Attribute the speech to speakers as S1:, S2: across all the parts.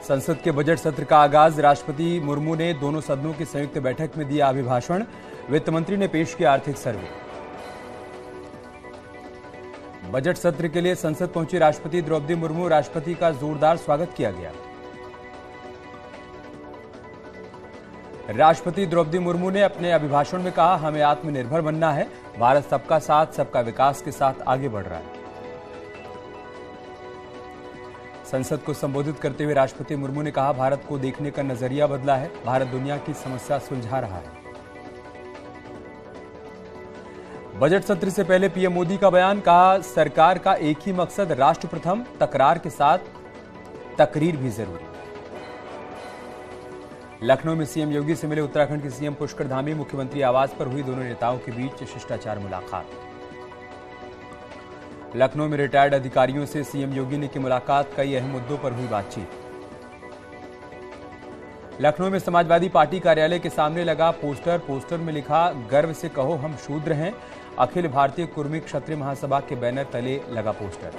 S1: संसद के बजट सत्र का आगाज। राष्ट्रपति मुर्मू ने दोनों सदनों की संयुक्त बैठक में दिया अभिभाषण। वित्त मंत्री ने पेश किया आर्थिक सर्वे। बजट सत्र के लिए संसद पहुंची राष्ट्रपति द्रौपदी मुर्मू। राष्ट्रपति का जोरदार स्वागत किया गया। राष्ट्रपति द्रौपदी मुर्मू ने अपने अभिभाषण में कहा, हमें आत्मनिर्भर बनना है। भारत सबका साथ, सबका विकास के साथ आगे बढ़ रहा है। संसद को संबोधित करते हुए राष्ट्रपति मुर्मू ने कहा, भारत को देखने का नजरिया बदला है। भारत दुनिया की समस्या सुलझा रहा है। बजट सत्र से पहले पीएम मोदी का बयान, कहा, सरकार का एक ही मकसद, राष्ट्र प्रथम, तकरार के साथ तकरीर भी जरूरी। लखनऊ में सीएम योगी से मिले उत्तराखंड के सीएम पुष्कर धामी। मुख्यमंत्री आवास पर हुई दोनों नेताओं के बीच शिष्टाचार मुलाकात। लखनऊ में रिटायर्ड अधिकारियों से सीएम योगी ने की मुलाकात। कई अहम मुद्दों पर हुई बातचीत। लखनऊ में समाजवादी पार्टी कार्यालय के सामने लगा पोस्टर में लिखा, गर्व से कहो हम शूद्र हैं। अखिल भारतीय कुर्मी क्षत्रिय महासभा के बैनर तले लगा पोस्टर।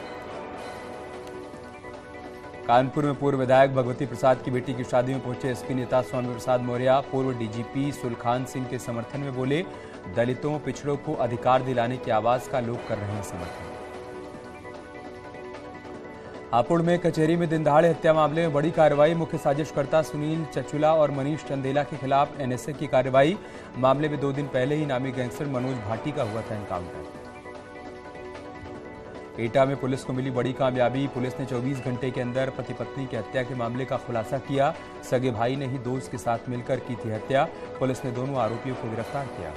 S1: कानपुर में पूर्व विधायक भगवती प्रसाद की बेटी की शादी में पहुंचे एसपी नेता स्वामी प्रसाद मौर्य। पूर्व डीजीपी सुलखान सिंह के समर्थन में बोले, दलितों पिछड़ों को अधिकार दिलाने की आवाज का लोग कर रहे हैं समर्थन। हापुड़ में कचहरी में दिनदहाड़े हत्या मामले में बड़ी कार्रवाई। मुख्य साजिशकर्ता सुनील चचुला और मनीष चंदेला के खिलाफ एनएसए की कार्रवाई। मामले में 2 दिन पहले ही नामी गैंगस्टर मनोज भाटी का हुआ था एनकाउंटर। एटा में पुलिस को मिली बड़ी कामयाबी। पुलिस ने 24 घंटे के अंदर पति पत्नी की हत्या के मामले का खुलासा किया। सगे भाई ने ही दोस्त के साथ मिलकर की थी हत्या। पुलिस ने दोनों आरोपियों को गिरफ्तार किया।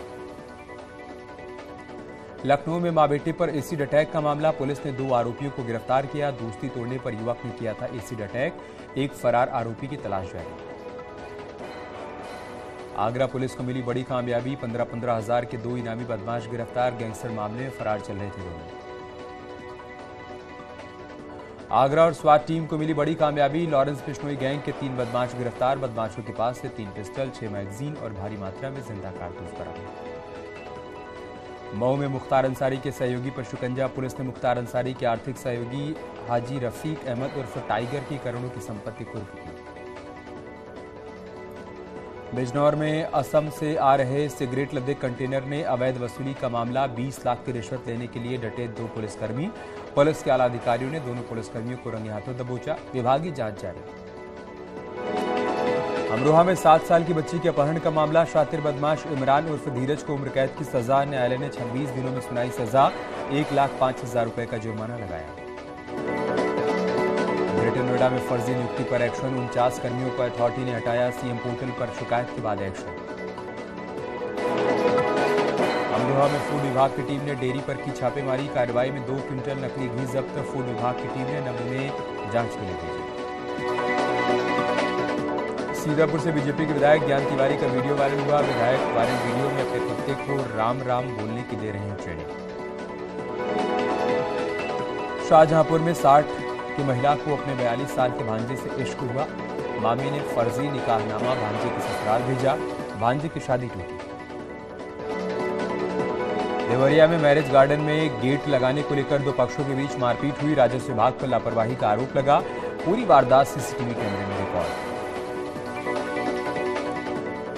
S1: लखनऊ में मां बेटे पर एसिड अटैक का मामला। पुलिस ने 2 आरोपियों को गिरफ्तार किया। दोस्ती तोड़ने पर युवक ने किया था एसिड अटैक। एक फरार आरोपी की तलाश जारी। आगरा पुलिस को मिली बड़ी कामयाबी। 15-15 हजार के 2 इनामी बदमाश गिरफ्तार। गैंगस्टर मामले में फरार चल रहे थे दोनों। आगरा और स्वाट टीम को मिली बड़ी कामयाबी। लॉरेंस बिश्नोई गैंग के 3 बदमाश गिरफ्तार। बदमाशों के पास से 3 पिस्टल, 6 मैगजीन और भारी मात्रा में जिंदा कारतूस बरामद। मऊ में मुख्तार अंसारी के सहयोगी पर शिकंजा। पुलिस ने मुख्तार अंसारी के आर्थिक सहयोगी हाजी रफीक अहमद उर्फ टाइगर की करोड़ों की संपत्ति कुर्क की। बिजनौर में असम से आ रहे सिगरेट लदे कंटेनर ने अवैध वसूली का मामला। 20 लाख की रिश्वत लेने के लिए डटे 2 पुलिसकर्मी। पुलिस के आला अधिकारियों ने दोनों पुलिसकर्मियों को रंगे हाथों दबोचा। विभागीय जांच जारी। अमरोहा में 7 साल की बच्ची के अपहरण का मामला। शातिर बदमाश इमरान उर्फ धीरज को उम्र कैद की सजा। न्यायालय ने 26 दिनों में सुनाई सजा। 1,05,000 रुपए का जुर्माना लगाया। ग्रेटर नोएडा में फर्जी नियुक्ति पर एक्शन। 49 कर्मियों को अथॉरिटी ने हटाया। सीएम पोर्टल पर शिकायत के बाद एक्शन। अमरोहा में फूड विभाग की टीम ने डेयरी पर की छापेमारी। कार्रवाई में 2 क्विंटल नकली घी जब्त। फूड विभाग की टीम ने नमूने जांच के लिए भेजे। सीतापुर से बीजेपी के विधायक ज्ञान तिवारी का वीडियो वायरल हुआ। विधायक वायरल वीडियो में अपने कुत्ते को राम राम बोलने की दे रहे हैं ट्रेनिंग। शाहजहांपुर में 60 की महिला को अपने 42 साल के भांजे से इश्क हुआ। मामी ने फर्जी निकाहनामा भांजे के ससुराल भेजा। भांजे की शादी टूटी। देवरिया में मैरिज गार्डन में गेट लगाने को लेकर 2 पक्षों के बीच मारपीट हुई। राजस्व विभाग पर लापरवाही का आरोप लगा। पूरी वारदात सीसीटीवी कैमरे में रिकॉर्ड।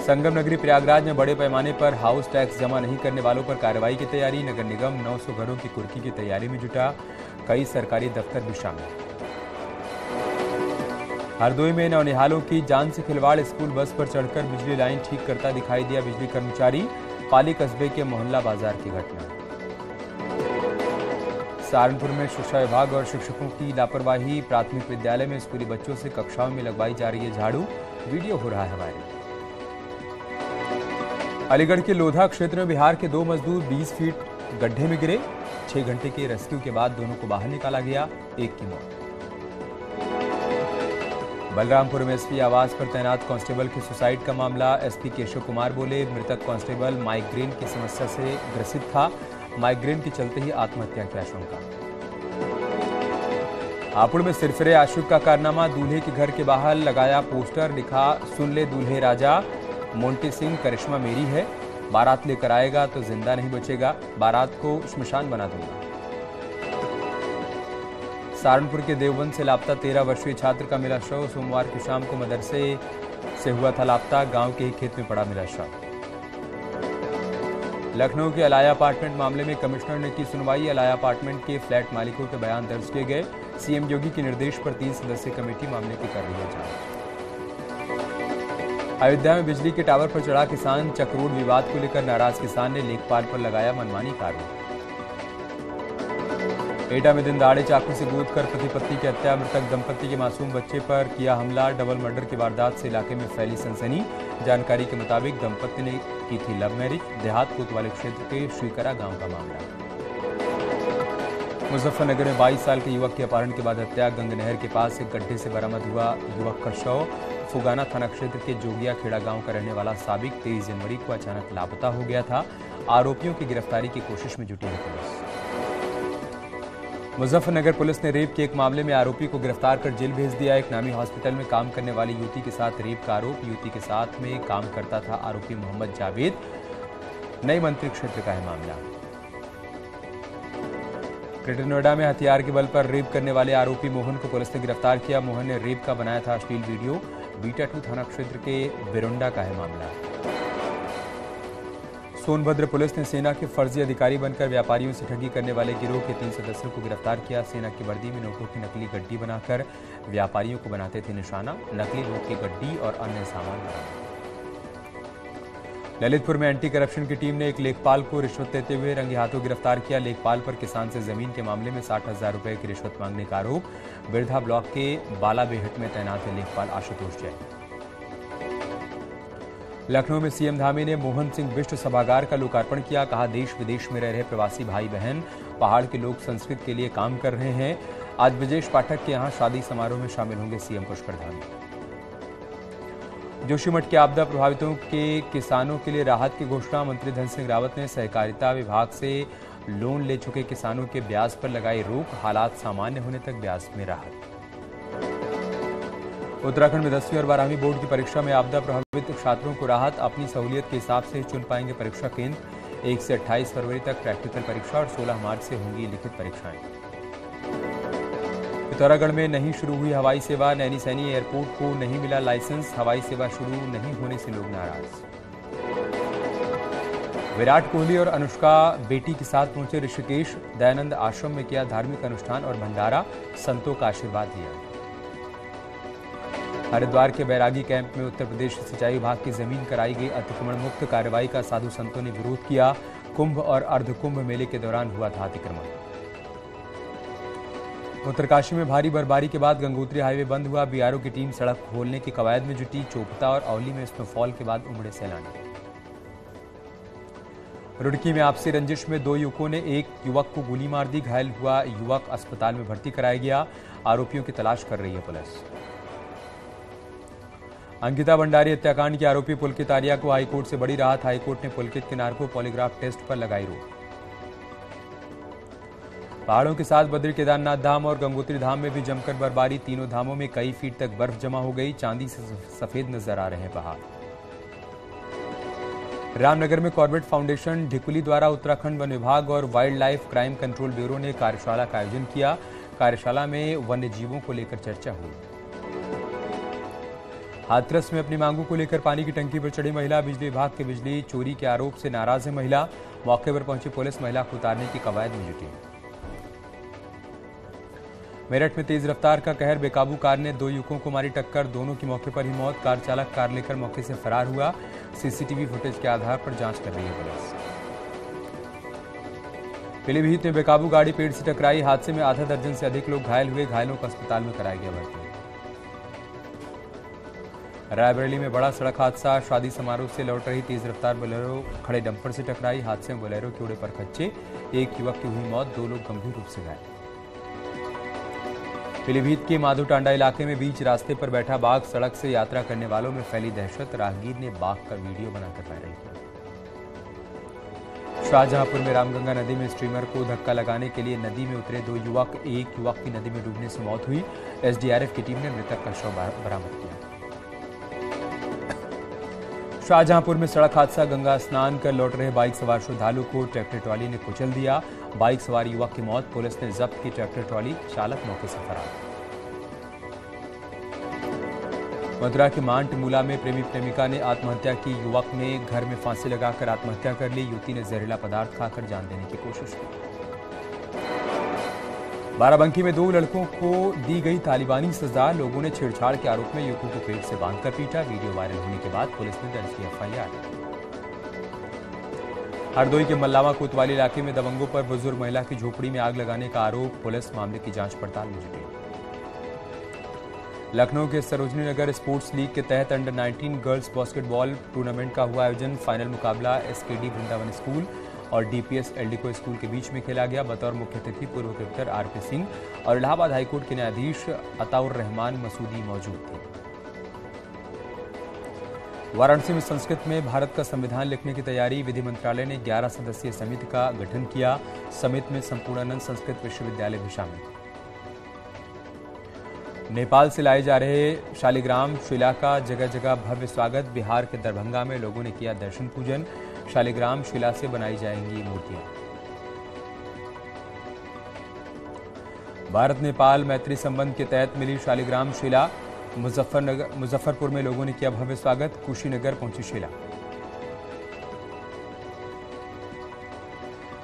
S1: संगम नगरी प्रयागराज में बड़े पैमाने पर हाउस टैक्स जमा नहीं करने वालों पर कार्रवाई की तैयारी। नगर निगम 900 घरों की कुर्की की तैयारी में जुटा। कई सरकारी दफ्तर भी शामिल। हरदोई में नौनिहालों की जान से खिलवाड़। स्कूल बस पर चढ़कर बिजली लाइन ठीक करता दिखाई दिया बिजली कर्मचारी। पाली कस्बे के मोहल्ला बाजार की घटना। सहारनपुर में शिक्षा विभाग और शिक्षकों की लापरवाही। प्राथमिक विद्यालय में स्कूली बच्चों से कक्षाओं में लगवाई जा रही है झाड़ू। वीडियो हो रहा है वायरल। अलीगढ़ के लोधा क्षेत्र में बिहार के 2 मजदूर 20 फीट गड्ढे में गिरे। 6 घंटे के रेस्क्यू के बाद दोनों को बाहर निकाला गया। एक की मौत। बलरामपुर में एसपी आवास पर तैनात कांस्टेबल के सुसाइड का मामला। एसपी केशव कुमार बोले, मृतक कांस्टेबल माइग्रेन की समस्या से ग्रसित था। माइग्रेन के चलते ही आत्महत्या की आशंका। हापुड़ में सिरफिरे आशिक का कारनामा। दूल्हे के घर के बाहर लगाया पोस्टर, लिखा, सुन ले दूल्हे राजा, मोंटी सिंह करिश्मा मेरी है। बारात लेकर आएगा तो जिंदा नहीं बचेगा। बारात को श्मशान बना दूंगा। सहारनपुर के देवबंद से लापता 13 वर्षीय छात्र का मिला शव। सोमवार की शाम को मदरसे से हुआ था लापता। गांव के एक खेत में पड़ा मिला शव। लखनऊ के अलाया अपार्टमेंट मामले में कमिश्नर ने की सुनवाई। अलाया अपार्टमेंट के फ्लैट मालिकों के बयान दर्ज किए गए। सीएम योगी के निर्देश पर 3 सदस्यीय कमेटी मामले की कर रही है जांच। अयोध्या में बिजली के टावर पर चढ़ा किसान। चक्रोड विवाद को लेकर नाराज किसान ने लेखपाल पर लगाया मनमानी का आरोप। एटा में दिन दहाड़े चाकू से कूदकर पति पत्नी की हत्या। मृतक दंपति के मासूम बच्चे पर किया हमला। डबल मर्डर की वारदात से इलाके में फैली सनसनी। जानकारी के मुताबिक दंपति ने की थी लव मैरिज। देहात कोतवाली क्षेत्र के श्रीकरा गांव का मामला। मुजफ्फरनगर में 22 साल के युवक के अपहरण के बाद हत्या। गंगनहर के पास एक गड्ढे से बरामद हुआ युवक का शव। फुगाना थाना क्षेत्र के जोगिया खेड़ा गांव का रहने वाला साबिक 23 जनवरी को अचानक लापता हो गया था। आरोपियों की गिरफ्तारी की कोशिश में जुटी है पुलिस। मुजफ्फरनगर पुलिस ने रेप के एक मामले में आरोपी को गिरफ्तार कर जेल भेज दिया। एक नामी हॉस्पिटल में काम करने वाली युवती के साथ रेप का आरोप। युवती के साथ में काम करता था आरोपी मोहम्मद जावेद। नई मंत्री क्षेत्र का है मामला। ग्रेटर नोएडा में हथियार के बल पर रेप करने वाले आरोपी मोहन को पुलिस ने गिरफ्तार किया। मोहन ने रेप का बनाया था अश्लील वीडियो। बीटा 2 थाना क्षेत्र के बिरुंडा का है मामला। सोनभद्र पुलिस ने सेना के फर्जी अधिकारी बनकर व्यापारियों से ठगी करने वाले गिरोह के 3 सदस्यों को गिरफ्तार किया। सेना की वर्दी में नोटों की नकली गड्डी बनाकर व्यापारियों को बनाते थे निशाना। नकली नोट की गड्डी और अन्य सामान बरामद। ललितपुर में एंटी करप्शन की टीम ने एक लेखपाल को रिश्वत देते हुए रंगे हाथों गिरफ्तार किया। लेखपाल पर किसान से जमीन के मामले में 60,000 रुपए की रिश्वत मांगने का आरोप। बिरधा ब्लॉक के बालाबेहट में तैनात है लेखपाल आशुतोष जैन। लखनऊ में सीएम धामी ने मोहन सिंह बिष्ट सभागार का लोकार्पण किया। कहा, देश विदेश में रह रहे प्रवासी भाई बहन पहाड़ के लोक संस्कृति के लिए काम कर रहे हैं। आज ब्रजेश पाठक के यहां शादी समारोह में शामिल होंगे सीएम पुष्कर धामी। जोशीमठ के आपदा प्रभावितों के किसानों के लिए राहत की घोषणा। मंत्री धन सिंह रावत ने सहकारिता विभाग से लोन ले चुके किसानों के ब्याज पर लगाई रोक। हालात सामान्य होने तक ब्याज में राहत। उत्तराखंड में 10वीं और 12वीं बोर्ड की परीक्षा में आपदा प्रभावित छात्रों को राहत। अपनी सहूलियत के हिसाब से चुन पाएंगे परीक्षा केंद्र। 1 से 28 फरवरी तक प्रैक्टिकल परीक्षा और 16 मार्च से होंगी लिखित परीक्षाएं। पिथौरागढ़ में नहीं शुरू हुई हवाई सेवा। नैनी सैनी एयरपोर्ट को नहीं मिला लाइसेंस। हवाई सेवा शुरू नहीं होने से लोग नाराज। विराट कोहली और अनुष्का बेटी के साथ पहुंचे ऋषिकेश। दयानंद आश्रम में किया धार्मिक अनुष्ठान और भंडारा। संतों का आशीर्वाद लिया। हरिद्वार के बैरागी कैंप में उत्तर प्रदेश सिंचाई विभाग की जमीन कराई गई अतिक्रमण मुक्त। कार्रवाई का साधु संतों ने विरोध किया। कुंभ और अर्धकुंभ मेले के दौरान हुआ था अतिक्रमण। उत्तरकाशी में भारी बर्फबारी के बाद गंगोत्री हाईवे बंद हुआ। बीआरओ की टीम सड़क खोलने की कवायद में जुटी। चोपता और औली में स्नोफॉल के बाद उमड़े सैलानी। रुड़की में आपसी रंजिश में 2 युवकों ने एक युवक को गोली मार दी। घायल हुआ युवक अस्पताल में भर्ती कराया गया। आरोपियों की तलाश कर रही है पुलिस। अंकिता भंडारी हत्याकांड के आरोपी पुलकित आर्या को हाईकोर्ट से बड़ी राहत। हाईकोर्ट ने पुलकित के नार्को पॉलीग्राफ टेस्ट पर लगाई रोक। पहाड़ों के साथ बद्री केदारनाथ धाम और गंगोत्री धाम में भी जमकर बर्फबारी। तीनों धामों में कई फीट तक बर्फ जमा हो गई। चांदी से सफेद नजर आ रहे हैं पहाड़। रामनगर में कॉर्बेट फाउंडेशन ढिकुली द्वारा उत्तराखंड वन विभाग और wild life crime control bureau ने कार्यशाला का आयोजन किया। कार्यशाला में वन्य जीवों को लेकर चर्चा हुई। हाथरस में अपनी मांगों को लेकर पानी की टंकी पर चढ़ी महिला। बिजली विभाग के बिजली चोरी के आरोप से नाराज है महिला। मौके पर पहुंची पुलिस महिला को उतारने की कवायद में जुटी। मेरठ में तेज रफ्तार का कहर। बेकाबू कार ने 2 युवकों को मारी टक्कर। दोनों की मौके पर ही मौत। कार चालक कार लेकर मौके से फरार हुआ। सीसीटीवी फुटेज के आधार पर जांच कर रही है पुलिस। पीलीभीत में बेकाबू गाड़ी पेड़ से टकराई। हादसे में आधा दर्जन से अधिक लोग घायल हुए। घायलों को अस्पताल में कराया गया भर्ती। रायबरेली में बड़ा सड़क हादसा। शादी समारोह से लौट रही तेज रफ्तार बोलेरो खड़े डंपर से टकराई। हादसे में बोलेरो के उड़े पर खच्चे। एक युवक की हुई मौत। 2 लोग गंभीर रूप से घायल। पीलीभीत के माधो टांडा इलाके में बीच रास्ते पर बैठा बाघ। सड़क से यात्रा करने वालों में फैली दहशत। राहगीर ने बाघ का वीडियो बनाकर वायरल किया। शाहजहांपुर में रामगंगा नदी में स्ट्रीमर को धक्का लगाने के लिए नदी में उतरे 2 युवक। एक युवक की नदी में डूबने से मौत हुई। एसडीआरएफ की टीम ने मृतक का शव बरामद किया। शाहजहांपुर में सड़क हादसा। गंगा स्नान कर लौट रहे बाइक सवार श्रद्धालु को ट्रैक्टर ट्रॉली ने कुचल दिया। बाइक सवार युवक की मौत, पुलिस ने जब्त की ट्रैक्टर ट्रॉली, चालक मौके से फरार। मथुरा के मानटिमूला में प्रेमी प्रेमिका ने आत्महत्या की, युवक ने घर में फांसी लगाकर आत्महत्या कर ली, युवती ने जहरीला पदार्थ खाकर जान देने की कोशिश की। बाराबंकी में 2 लड़कों को दी गई तालिबानी सजा, लोगों ने छेड़छाड़ के आरोप में युवकों को पेट से बांधकर पीटा, वीडियो वायरल होने के बाद पुलिस ने दर्ज की एफआईआर। हरदोई के मल्लावा कोतवाली इलाके में दबंगों पर बुजुर्ग महिला की झोपड़ी में आग लगाने का आरोप, पुलिस मामले की जांच पड़ताल में जुटी। लखनऊ के सरोजनी नगर स्पोर्ट्स लीग के तहत अंडर 19 गर्ल्स बास्केटबॉल टूर्नामेंट का हुआ आयोजन, फाइनल मुकाबला एसकेडी वृंदावन स्कूल और डीपीएस एल्डिको स्कूल के बीच में खेला गया। बतौर मुख्य अतिथि पूर्व क्रिकेटर आरपी सिंह और इलाहाबाद हाईकोर्ट के न्यायाधीश अताउर रहमान मसूदी मौजूद थे। वाराणसी में संस्कृत में भारत का संविधान लिखने की तैयारी, विधि मंत्रालय ने 11 सदस्यीय समिति का गठन किया, समिति में संपूर्णानंद संस्कृत विश्वविद्यालय भी शामिल। नेपाल से लाए जा रहे शालिग्राम शिला का जगह जगह भव्य स्वागत, बिहार के दरभंगा में लोगों ने किया दर्शन पूजन, शालिग्राम शिला से बनाई जाएंगी मूर्तियां। भारत नेपाल मैत्री संबंध के तहत मिली शालिग्राम शिला, मुजफ्फरपुर में लोगों ने किया भव्य स्वागत, कुशीनगर पहुंची शिला।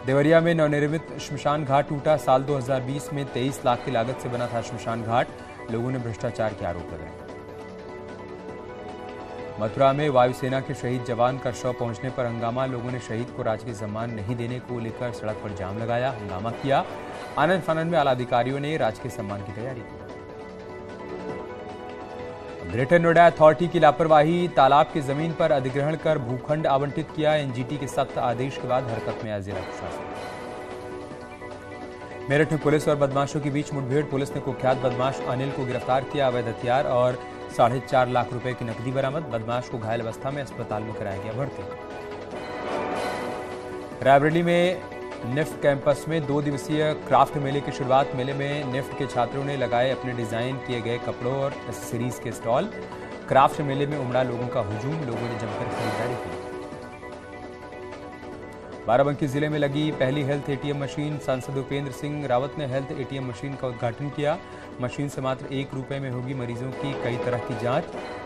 S1: देवरिया में नवनिर्मित श्मशान घाट टूटा, साल 2020 में 23 लाख की लागत से बना था श्मशान घाट, लोगों ने भ्रष्टाचार के आरोप लगाए। मथुरा में वायुसेना के शहीद जवान का शव पहुंचने पर हंगामा, लोगों ने शहीद को राजकीय सम्मान नहीं देने को लेकर सड़क पर जाम लगाया, हंगामा किया। आनंद फानंद में आला अधिकारियों ने राजकीय सम्मान की तैयारी की। ग्रेटर नोएडा अथॉरिटी की लापरवाही, तालाब की जमीन पर अधिग्रहण कर भूखंड आवंटित किया, एनजीटी के सख्त आदेश के बाद हरकत में आया जिला प्रशासन। मेरठ में पुलिस और बदमाशों के बीच मुठभेड़, पुलिस ने कुख्यात बदमाश अनिल को गिरफ्तार किया, अवैध हथियार और 4.5 लाख रुपए की नकदी बरामद, बदमाश को घायल अवस्था में अस्पताल में कराया गया भर्ती। रायबरेली में निफ्ट कैंपस में 2 दिवसीय क्राफ्ट मेले की शुरुआत, मेले में निफ्ट के छात्रों ने लगाए अपने डिजाइन किए गए कपड़ों और एक्सेसरीज के स्टॉल, क्राफ्ट मेले में उमड़ा लोगों का हुजूम, लोगों ने जमकर खरीदारी की। बाराबंकी जिले में लगी पहली हेल्थ एटीएम मशीन, सांसद उपेंद्र सिंह रावत ने हेल्थ एटीएम मशीन का उद्घाटन किया, मशीन से मात्र 1 रुपए में होगी मरीजों की कई तरह की जांच,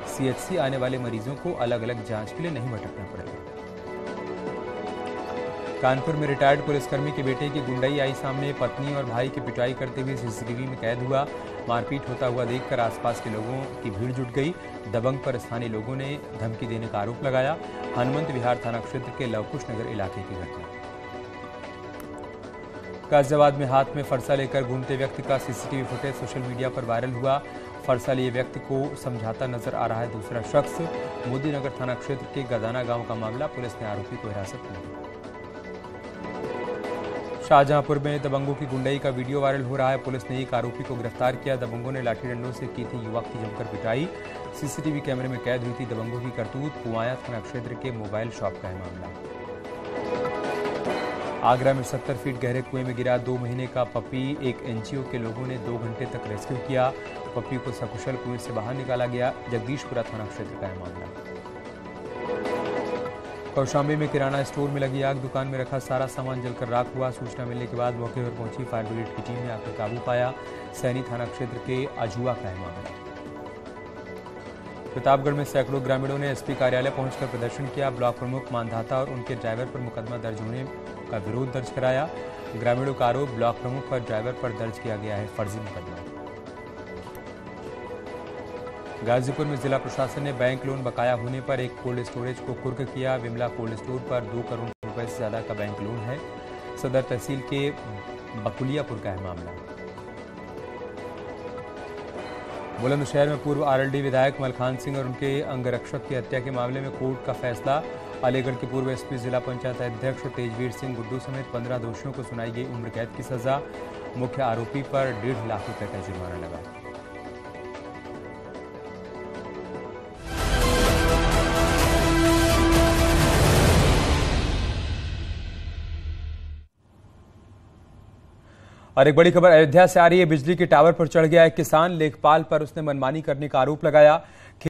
S1: सीएचसी आने वाले मरीजों को अलग अलग जांच के लिए नहीं भटकना पड़ेगा। कानपुर में रिटायर्ड पुलिसकर्मी के बेटे की गुंडाई आई सामने, पत्नी और भाई की पिटाई करते हुए सीसीटीवी में कैद हुआ, मारपीट होता हुआ देखकर आसपास के लोगों की भीड़ जुट गई, दबंग पर स्थानीय लोगों ने धमकी देने का आरोप लगाया। हनुमंत विहार थाना क्षेत्र के लवकुश नगर इलाके की घटना। गाजियाबाद में हाथ में फरसा लेकर घूमते व्यक्ति का सीसीटीवी फुटेज सोशल मीडिया पर वायरल हुआ, फरसा लिए व्यक्ति को समझाता नजर आ रहा है दूसरा शख्स। मोदी नगर थाना क्षेत्र के गदाना गांव का मामला, पुलिस ने आरोपी को हिरासत में लिया। शाहजहांपुर में दबंगों की गुंडाई का वीडियो वायरल हो रहा है, पुलिस ने एक आरोपी को गिरफ्तार किया, दबंगों ने लाठी डंडों से की थी युवक की जमकर पिटाई, सीसीटीवी कैमरे में कैद हुई थी दबंगों की करतूत। पुआया थाना क्षेत्र के मोबाइल शॉप का है मामला। आगरा में 70 फीट गहरे कुएं में गिरा 2 महीने का पपी, एक एनजीओ के लोगों ने 2 घंटे तक रेस्क्यू किया, पपी को सकुशल कुएं से बाहर निकाला गया, जगदीशपुरा थाना क्षेत्र का है मामला। कौशाम्बी में किराना स्टोर में लगी आग, दुकान में रखा सारा सामान जलकर राख हुआ, सूचना मिलने के बाद मौके पर पहुंची फायर ब्रिगेड की टीम ने आग पर काबू पाया, सैनी थाना क्षेत्र के अजुआ का है मामला। प्रतापगढ़ में सैकड़ों ग्रामीणों ने एसपी कार्यालय पहुंचकर प्रदर्शन किया, ब्लॉक प्रमुख मानधाता और उनके ड्राइवर पर मुकदमा दर्ज होने का विरोध दर्ज कराया, ग्रामीणों का आरोप ब्लॉक प्रमुख और ड्राइवर पर दर्ज किया गया है फर्जी मुकदमा। गाजीपुर में जिला प्रशासन ने बैंक लोन बकाया होने पर एक कोल्ड स्टोरेज को कुर्क किया, विमला कोल्ड स्टोर पर 2 करोड़ रुपए से ज्यादा का बैंक लोन है, सदर तहसील के बकुलियापुर का है मामला। बुलंदशहर में पूर्व आरएलडी विधायक मलखान सिंह और उनके अंगरक्षक की हत्या के मामले में कोर्ट का फैसला, अलीगढ़ के पूर्व एसपी जिला पंचायत अध्यक्ष तेजवीर सिंह गुड्डू समेत 15 दोषियों को सुनाई गई उम्र कैद की सजा, मुख्य आरोपी पर 1.5 लाख रुपए का जुर्माना लगा। और एक बड़ी खबर अयोध्या से आ रही है, बिजली के टावर पर चढ़ गया एक किसान, लेखपाल पर उसने मनमानी करने का आरोप लगाया,